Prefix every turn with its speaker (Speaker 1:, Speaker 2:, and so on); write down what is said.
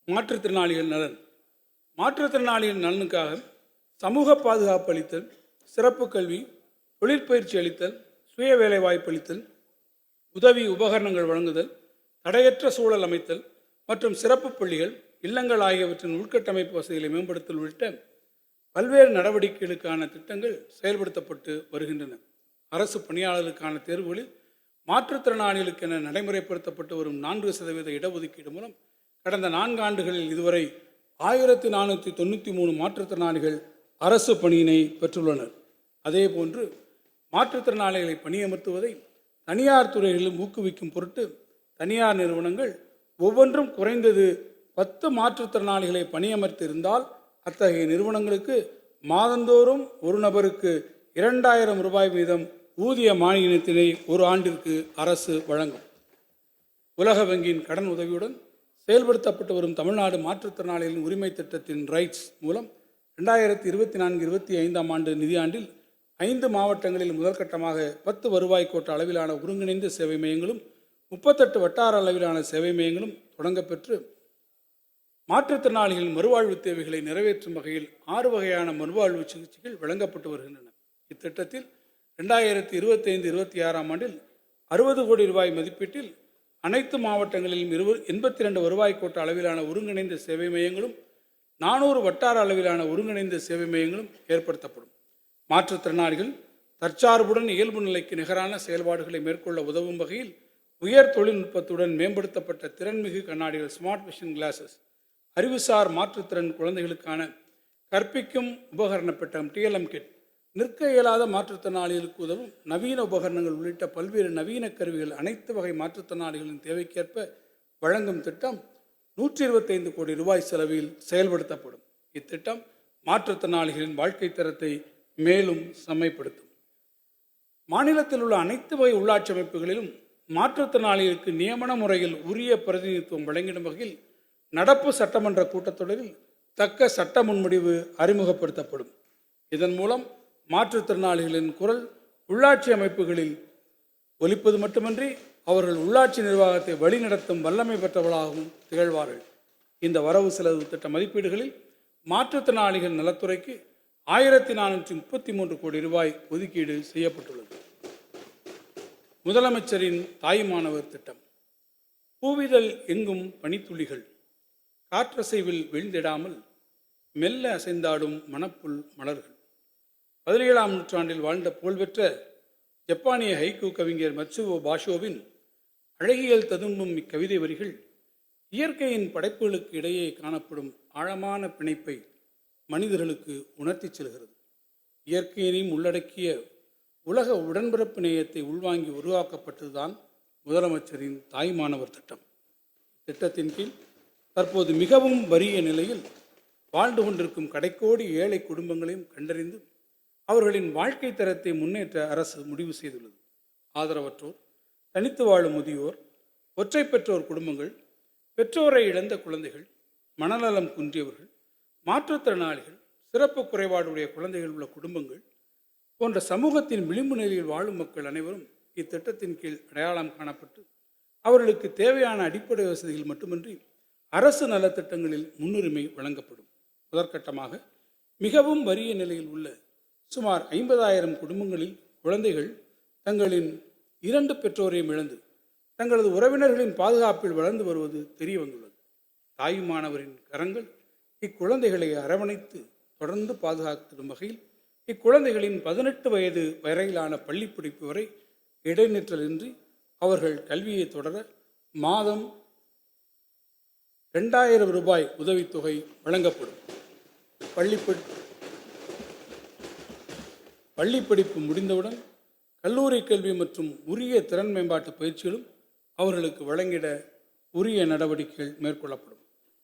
Speaker 1: மாற்றுத்திறனாளிகள் நலன். மாற்றுத்திறனாளிகள் நலனுக்காக சமூக பாதுகாப்பு அளித்தல், சிறப்பு கல்வி, தொழிற்பயிற்சி அளித்தல், சுய வேலைவாய்ப்பு அளித்தல், உதவி உபகரணங்கள் வழங்குதல், தடையற்ற சூழல் அமைத்தல் மற்றும் சிறப்பு பள்ளிகள், இல்லங்கள் ஆகியவற்றின் உள்கட்டமைப்பு வசதிகளை மேம்படுத்தல் உள்ளிட்ட பல்வேறு நடவடிக்கைகளுக்கான திட்டங்கள் செயல்படுத்தப்பட்டு வருகின்றன. அரசு பணியாளர்களுக்கான தேர்வுகளில் மாற்றுத்திறனாளிகளுக்கென நடைமுறைப்படுத்தப்பட்டு வரும் 4% இடஒதுக்கீடு மூலம் கடந்த 4 ஆண்டுகளில் இதுவரை 1493 மாற்றுத்திறனாளிகள் அரசு பணியினை பெற்றுள்ளனர். அதேபோன்று மாற்றுத்திறனாளிகளை பணியமர்த்துவதை தனியார் துறைகளிலும் ஊக்குவிக்கும் பொருட்டு தனியார் நிறுவனங்கள் ஒவ்வொன்றும் குறைந்தது 10 மாற்றுத்திறனாளிகளை பணியமர்த்தி இருந்தால் அத்தகைய நிறுவனங்களுக்கு மாதந்தோறும் ஒரு நபருக்கு 2000 ரூபாய் வீதம் ஊதிய மானியத்தினை ஒரு ஆண்டிற்கு அரசு வழங்கும். உலக வங்கியின் கடன் உதவியுடன் செயல்படுத்தப்பட்டு வரும் தமிழ்நாடு மாற்றுத்திறனாளிகளின் உரிமை திட்டத்தின் ரைட்ஸ் மூலம் 2024-25 ஆண்டு நிதியாண்டில் 5 மாவட்டங்களில் முதற்கட்டமாக 10 வருவாய் கோட்ட அளவிலான ஒருங்கிணைந்த சேவை மையங்களும் 38 வட்டார அளவிலான சேவை மையங்களும் தொடங்கப்பெற்று மாற்றுத்திறனாளிகளின் மறுவாழ்வு தேவைகளை நிறைவேற்றும் வகையில் 6 வகையான மறுவாழ்வு சிகிச்சைகள் வழங்கப்பட்டு வருகின்றன. இத்திட்டத்தில் 2025-26 ஆண்டில் 60 கோடி ரூபாய் மதிப்பீட்டில் அனைத்து மாவட்டங்களிலும் 82 வருவாய் கோட்ட அளவிலான ஒருங்கிணைந்த சேவை மையங்களும் 400 வட்டார அளவிலான ஒருங்கிணைந்த சேவை மையங்களும் ஏற்படுத்தப்படும். மாற்றுத்திறனாளிகள் தற்சார்புடன் இயல்பு நிலைக்கு நிகரான செயல்பாடுகளை மேற்கொள்ள உதவும் வகையில் உயர் தொழில்நுட்பத்துடன் மேம்படுத்தப்பட்ட திறன்மிகு கண்ணாடிகள் ஸ்மார்ட் விஷன் கிளாஸஸ், அறிவுசார் மாற்றுத்திறன் குழந்தைகளுக்கான கற்பிக்கும் உபகரண பெட்டம் TLM கிட், நிற்க இயலாத மாற்றுத்திறனாளிகளுக்கு உதவும் நவீன உபகரணங்கள் உள்ளிட்ட பல்வேறு நவீன கருவிகள் அனைத்து வகை மாற்றுத்திறனாளிகளின் தேவைக்கேற்ப வழங்கும் திட்டம் 125 கோடி ரூபாய் செலவில் செயல்படுத்தப்படும். இத்திட்டம் மாற்றுத்திறனாளிகளின் வாழ்க்கை தரத்தை மேலும் செம்மைப்படுத்தும். மாநிலத்தில் உள்ள அனைத்து வகை உள்ளாட்சி அமைப்புகளிலும் மாற்றுத்திறனாளிகளுக்கு நியமன முறையில் உரிய பிரதிநிதித்துவம் வழங்கிடும் வகையில் நடப்பு சட்டமன்ற கூட்டத்தொடரில் தக்க சட்ட முன்வடிவு அறிமுகப்படுத்தப்படும். இதன் மூலம் மாற்றுத்திறனாளிகளின் குரல் உள்ளாட்சி அமைப்புகளில் ஒலிப்பது மட்டுமன்றி அவர்கள் உள்ளாட்சி நிர்வாகத்தை வழிநடத்தும் வல்லமை பெற்றவர்களாகவும் திகழ்வார்கள். இந்த வரவு செலவு திட்ட மதிப்பீடுகளில் மாற்றுத்திறனாளிகள் நலத்துறைக்கு 1433 கோடி ரூபாய் ஒதுக்கீடு செய்யப்பட்டுள்ளது. முதலமைச்சரின் தாய்மானவர் திட்டம். பூவிதழ் எங்கும் பனித்துளிகள், காற்றசைவில் விழுந்திடாமல் மெல்ல அசைந்தாடும் மணப்புல் மலர்கள். 17ஆம் நூற்றாண்டில் வாழ்ந்த புகழ்பெற்ற ஜப்பானிய ஹைக்கூ கவிஞர் மட்சுவோ பாஷோவின் அழகியல் ததும்பும் இக்கவிதை வரிகள் இயற்கையின் படைப்புகளுக்கு இடையே காணப்படும் ஆழமான பிணைப்பை மனிதர்களுக்கு உணர்த்தி செல்கிறது. இயற்கையினையும் உள்ளடக்கிய உலக உடன்பிறப்பு நேயத்தை உள்வாங்கி உருவாக்கப்பட்டதுதான் முதலமைச்சரின் தாய்மானவர் திட்டம். திட்டத்தின் கீழ் தற்போது மிகவும் வறிய நிலையில் வாழ்ந்து கொண்டிருக்கும் கடைக்கோடி ஏழை குடும்பங்களையும் கண்டறிந்து அவர்களின் வாழ்க்கை தரத்தை முன்னேற்ற அரசு முடிவு செய்துள்ளது. ஆதரவற்றோர், தனித்து வாழும் முதியோர், ஒற்றை பெற்றோர் குடும்பங்கள், பெற்றோரை இழந்த குழந்தைகள், மனநலம் குன்றியவர்கள், மாற்றுத்திறனாளிகள், சிறப்பு குறைபாடுடைய குழந்தைகள் உள்ள குடும்பங்கள் போன்ற சமூகத்தின் விளிம்பு நிலையில் வாழும் மக்கள் அனைவரும் இத்திட்டத்தின் கீழ் அடையாளம் காணப்பட்டு அவர்களுக்கு தேவையான அடிப்படை வசதிகள் மட்டுமின்றி அரசு நலத்திட்டங்களில் முன்னுரிமை வழங்கப்படும். முதற்கட்டமாக மிகவும் வறிய நிலையில் உள்ள சுமார் 50,000 குடும்பங்களில் குழந்தைகள் தங்களின் 2 பெற்றோரையும் இழந்து தங்களது உறவினர்களின் பாதுகாப்பில் வளர்ந்து வருவது தெரிய வந்துள்ளது. தாயுமானவரின் கரங்கள் இக்குழந்தைகளை அரவணைத்து தொடர்ந்து பாதுகாத்திடும் வகையில் இக்குழந்தைகளின் 18 வயது வரையிலான பள்ளி படிப்பு வரை இடைநிற்றலின்றி அவர்கள் கல்வியை தொடர மாதம் 2000 ரூபாய் உதவித்தொகை வழங்கப்படும். பள்ளி படிப்பு முடிந்தவுடன் கல்லூரி கல்வி மற்றும் உரிய திறன் மேம்பாட்டு பயிற்சிகளும் அவர்களுக்கு வழங்கிட உரிய நடவடிக்கைகள் மேற்கொள்ளப்படும்.